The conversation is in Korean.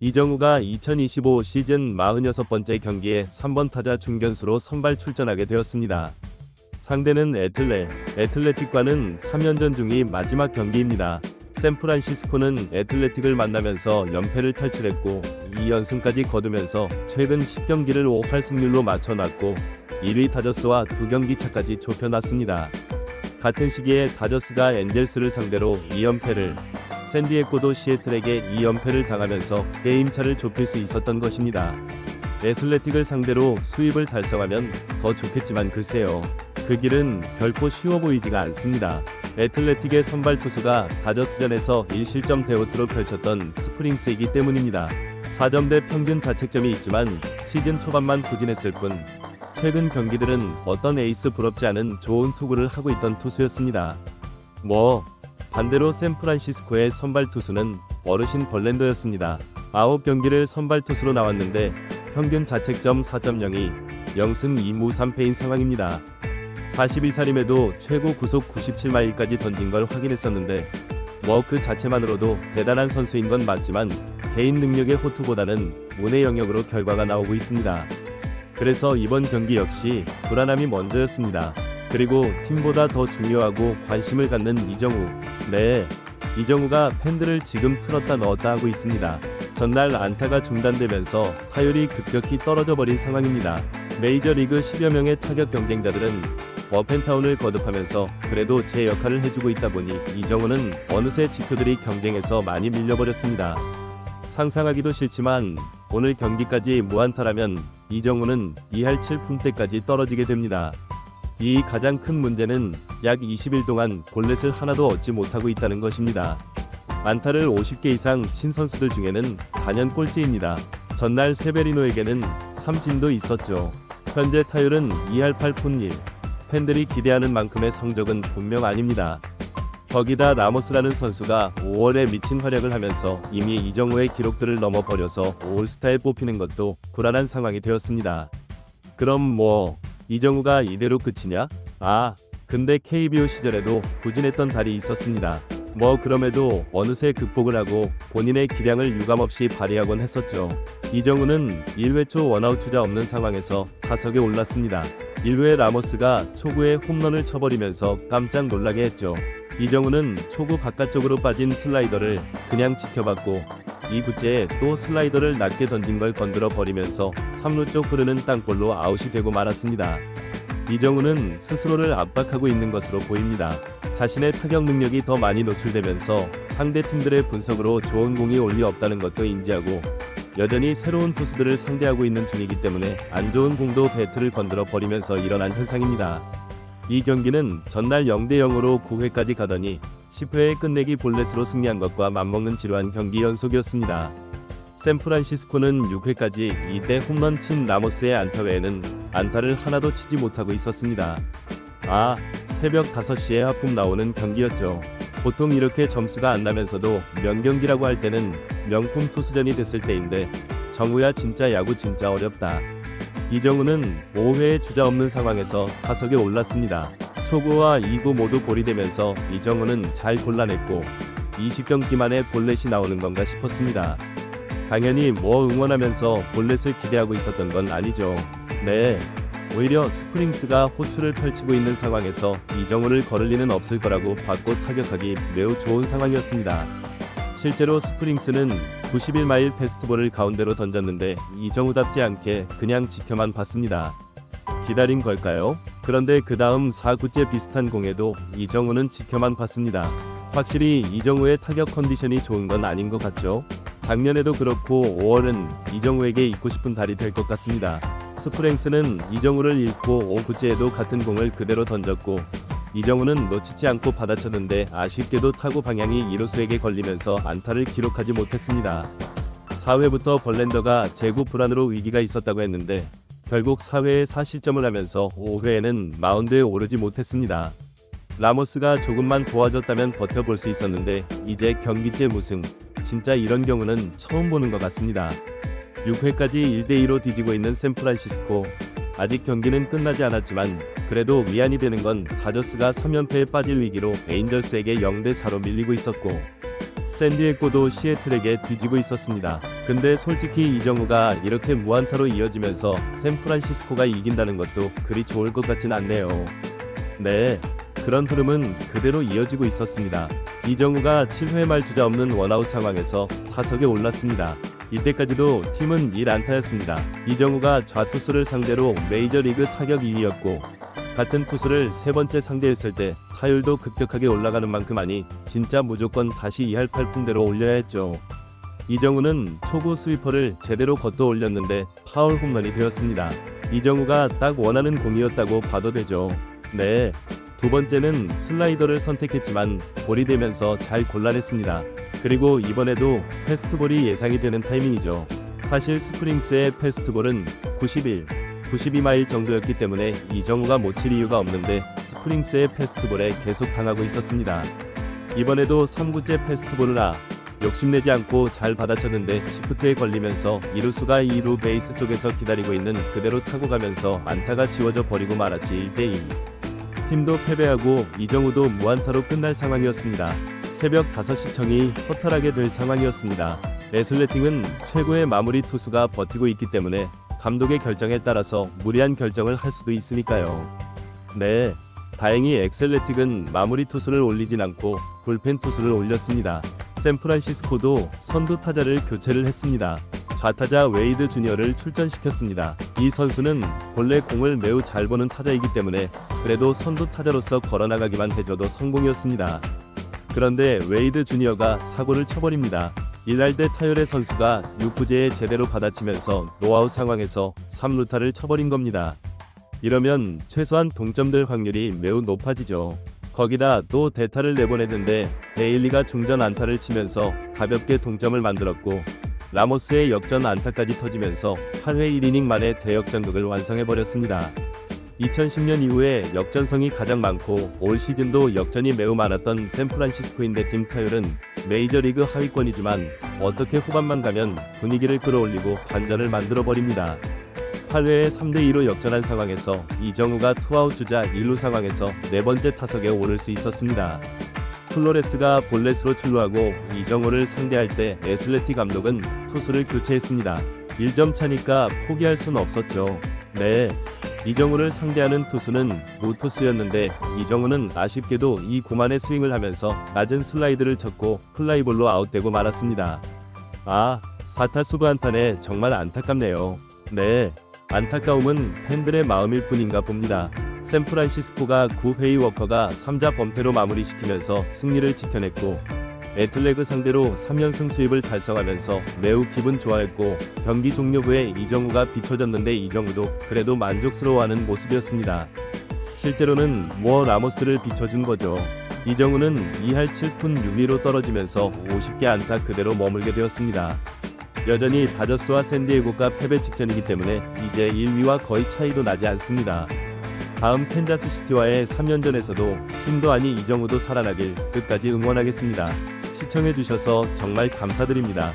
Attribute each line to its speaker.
Speaker 1: 이정우가 2025 시즌 46번째 경기에 3번 타자 중견수로 선발 출전하게 되었습니다. 상대는 애틀레틱과는 3연전 중이 마지막 경기입니다. 샌프란시스코는 애틀레틱을 만나면서 연패를 탈출했고 2연승까지 거두면서 최근 10경기를 5할 승률로 맞춰놨고 1위 다저스와 2경기 차까지 좁혀놨습니다. 같은 시기에 다저스가 엔젤스를 상대로 2연패를, 샌디에고도 시애틀에게 2연패를 당하면서 게임차를 좁힐 수 있었던 것입니다. 애슬레틱을 상대로 수입을 달성하면 더 좋겠지만 글쎄요. 그 길은 결코 쉬워 보이지가 않습니다. 애틀레틱의 선발 투수가 다저스전에서 1실점 대호투로 펼쳤던 스프링스이기 때문입니다. 4점대 평균 자책점이 있지만 시즌 초반만 부진했을 뿐 최근 경기들은 어떤 에이스 부럽지 않은 좋은 투구를 하고 있던 투수였습니다. 반대로 샌프란시스코의 선발 투수는 어르신 벌랜더였습니다. 9경기를 선발 투수로 나왔는데 평균 자책점 4.02, 0승 2무 3패인 상황입니다. 42살임에도 최고 구속 97마일까지 던진 걸 확인했었는데 그 자체만으로도 대단한 선수인 건 맞지만 개인 능력의 호투보다는 운의 영역으로 결과가 나오고 있습니다. 그래서 이번 경기 역시 불안함이 먼저였습니다. 그리고 팀보다 더 중요하고 관심을 갖는 이정우. 이정우가 팬들을 지금 틀었다 넣었다 하고 있습니다. 전날 안타가 중단되면서 타율이 급격히 떨어져 버린 상황입니다. 메이저리그 10여 명의 타격 경쟁자들은 워펜타운을 거듭하면서 그래도 제 역할을 해주고 있다 보니 이정우는 어느새 지표들이 경쟁에서 많이 밀려버렸습니다. 상상하기도 싫지만 오늘 경기까지 무안타라면 이정우는 2할 7푼대까지 떨어지게 됩니다. 이 가장 큰 문제는 약 20일 동안 볼넷을 하나도 얻지 못하고 있다는 것입니다. 안타를 50개 이상 친 선수들 중에는 단연 꼴찌입니다. 전날 세베리노에게는 3진도 있었죠. 현재 타율은 2할 8푼 1. 팬들이 기대하는 만큼의 성적은 분명 아닙니다. 거기다 라모스라는 선수가 5월에 미친 활약을 하면서 이미 이정우의 기록들을 넘어버려서 올스타에 뽑히는 것도 불안한 상황이 되었습니다. 그럼 이정우가 이대로 끝이냐? 근데 KBO 시절에도 부진했던 달이 있었습니다. 그럼에도 어느새 극복을 하고 본인의 기량을 유감없이 발휘하곤 했었죠. 이정우는 1회 초 원아웃 주자 없는 상황에서 타석에 올랐습니다. 1회 라모스가 초구에 홈런을 쳐버리면서 깜짝 놀라게 했죠. 이정우는 초구 바깥쪽으로 빠진 슬라이더를 그냥 지켜봤고 2구째에 또 슬라이더를 낮게 던진 걸 건드려 버리면서 3루 쪽 흐르는 땅볼로 아웃이 되고 말았습니다. 이정우는 스스로를 압박하고 있는 것으로 보입니다. 자신의 타격 능력이 더 많이 노출되면서 상대 팀들의 분석으로 좋은 공이 올 리 없다는 것도 인지하고 여전히 새로운 투수들을 상대하고 있는 중이기 때문에 안 좋은 공도 배트를 건드려 버리면서 일어난 현상입니다. 이 경기는 전날 0대0으로 9회까지 가더니 10회에 끝내기 볼넷으로 승리한 것과 맞먹는 지루한 경기 연속이었습니다. 샌프란시스코는 6회까지 2대 홈런 친 라모스의 안타 외에는 안타를 하나도 치지 못하고 있었습니다. 새벽 5시에 하품 나오는 경기였죠. 보통 이렇게 점수가 안 나면서도 명경기라고 할 때는 명품 투수전이 됐을 때인데 정우야 진짜 야구 진짜 어렵다. 이정우는 5회에 주자 없는 상황에서 타석에 올랐습니다. 초구와 2구 모두 볼이 되면서 이정우는 잘 골라냈고 20경기 만에 볼넷이 나오는 건가 싶었습니다. 당연히 응원하면서 볼넷을 기대하고 있었던 건 아니죠. 오히려 스프링스가 호투를 펼치고 있는 상황에서 이정우를 거를 리는 없을 거라고 받고 타격하기 매우 좋은 상황이었습니다. 실제로 스프링스는 91마일 패스트볼을 가운데로 던졌는데 이정우답지 않게 그냥 지켜만 봤습니다. 기다린 걸까요? 그런데 그 다음 4구째 비슷한 공에도 이정우는 지켜만 봤습니다. 확실히 이정우의 타격 컨디션이 좋은 건 아닌 것 같죠? 작년에도 그렇고 5월은 이정우에게 잊고 싶은 달이 될 것 같습니다. 스프링스는 이정우를 잃고 5구째에도 같은 공을 그대로 던졌고 이정우는 놓치지 않고 받아쳤는데 아쉽게도 타구 방향이 2루수에게 걸리면서 안타를 기록하지 못했습니다. 4회부터 벌랜더가 제구 불안으로 위기가 있었다고 했는데 결국 4회에 4실점을 하면서 5회에는 마운드에 오르지 못했습니다. 라모스가 조금만 도와줬다면 버텨볼 수 있었는데 이제 경기째 무승, 진짜 이런 경우는 처음 보는 것 같습니다. 6회까지 1대2로 뒤지고 있는 샌프란시스코. 아직 경기는 끝나지 않았지만 그래도 위안이 되는 건 다저스가 3연패에 빠질 위기로 에인절스에게 0대4로 밀리고 있었고 샌디에고도 시애틀에게 뒤지고 있었습니다. 근데 솔직히 이정우가 이렇게 무안타로 이어지면서 샌프란시스코가 이긴다는 것도 그리 좋을 것 같진 않네요. 네, 그런 흐름은 그대로 이어지고 있었습니다. 이정우가 7회 말 주자 없는 원아웃 상황에서 타석에 올랐습니다. 이때까지도 팀은 1안타였습니다. 이정우가 좌투수를 상대로 메이저리그 타격 2위였고 같은 투수를 세 번째 상대했을 때 타율도 급격하게 올라가는 만큼 아니 진짜 무조건 다시 2할 8푼대로 올려야 했죠. 이정우는 초구 스위퍼를 제대로 걷어 올렸는데 파울 홈런이 되었습니다. 이정우가 딱 원하는 공이었다고 봐도 되죠. 네, 두 번째는 슬라이더를 선택했지만 볼이 되면서 잘 골라냈습니다. 그리고 이번에도 패스트볼이 예상이 되는 타이밍이죠. 사실 스프링스의 패스트볼은 92마일 정도였기 때문에 이정우가 못 칠 이유가 없는데 스프링스의 패스트볼에 계속 당하고 있었습니다. 이번에도 3구째 패스트볼을 욕심내지 않고 잘 받아쳤는데 시프트에 걸리면서 이루수가 2루 베이스 쪽에서 기다리고 있는 그대로 타고 가면서 안타가 지워져 버리고 말았지. 1대2. 팀도 패배하고 이정우도 무안타로 끝날 상황이었습니다. 새벽 5시 청이 허탈하게 될 상황이었습니다. 애슬레틱은 최고의 마무리 투수가 버티고 있기 때문에 감독의 결정에 따라서 무리한 결정을 할 수도 있으니까요. 네, 다행히 엑셀레틱은 마무리 투수를 올리진 않고 불펜 투수를 올렸습니다. 샌프란시스코도 선두 타자를 교체를 했습니다. 좌타자 웨이드 주니어를 출전시켰습니다. 이 선수는 본래 공을 매우 잘 보는 타자이기 때문에 그래도 선두 타자로서 걸어나가기만 해줘도 성공이었습니다. 그런데 웨이드 주니어가 사고를 쳐버립니다. 1할대 타율의 선수가 6구제에 제대로 받아치면서 노아웃 상황에서 3루타를 쳐버린 겁니다. 이러면 최소한 동점될 확률이 매우 높아지죠. 거기다 또 대타를 내보냈는데 데일리가 중전 안타를 치면서 가볍게 동점을 만들었고 라모스의 역전 안타까지 터지면서 8회 1이닝 만에 대역전극을 완성해버렸습니다. 2010년 이후에 역전성이 가장 많고 올 시즌도 역전이 매우 많았던 샌프란시스코인데 팀 타율은 메이저리그 하위권이지만 어떻게 후반만 가면 분위기를 끌어올리고 반전을 만들어버립니다. 8회에 3대2로 역전한 상황에서 이정우가 투아웃 주자 1루 상황에서 네 번째 타석에 오를 수 있었습니다. 플로레스가 볼넷으로 출루하고 이정우를 상대할 때 애슬레티 감독은 투수를 교체했습니다. 1점 차니까 포기할 순 없었죠. 네, 이정우를 상대하는 투수는 무투수였는데 이정우는 아쉽게도 이 고만의 스윙을 하면서 낮은 슬라이드를 쳤고 플라이볼로 아웃되고 말았습니다. 4타수 무안타네. 정말 안타깝네요. 네, 안타까움은 팬들의 마음일 뿐인가 봅니다. 샌프란시스코가 9회의 워커가 3자 범퇴로 마무리시키면서 승리를 지켜냈고 애틀레그 상대로 3연승 수입을 달성하면서 매우 기분 좋아했고 경기 종료 후에 이정우가 비춰졌는데 이정우도 그래도 만족스러워하는 모습이었습니다. 실제로는 라모스를 비춰준 거죠. 이정우는 2할 7푼 6리로 떨어지면서 50개 안타 그대로 머물게 되었습니다. 여전히 다저스와 샌디에고가 패배 직전이기 때문에 이제 1위와 거의 차이도 나지 않습니다. 다음 캔자스시티와의 3연전에서도 팀도 아니 이정우도 살아나길 끝까지 응원하겠습니다. 시청해주셔서 정말 감사드립니다.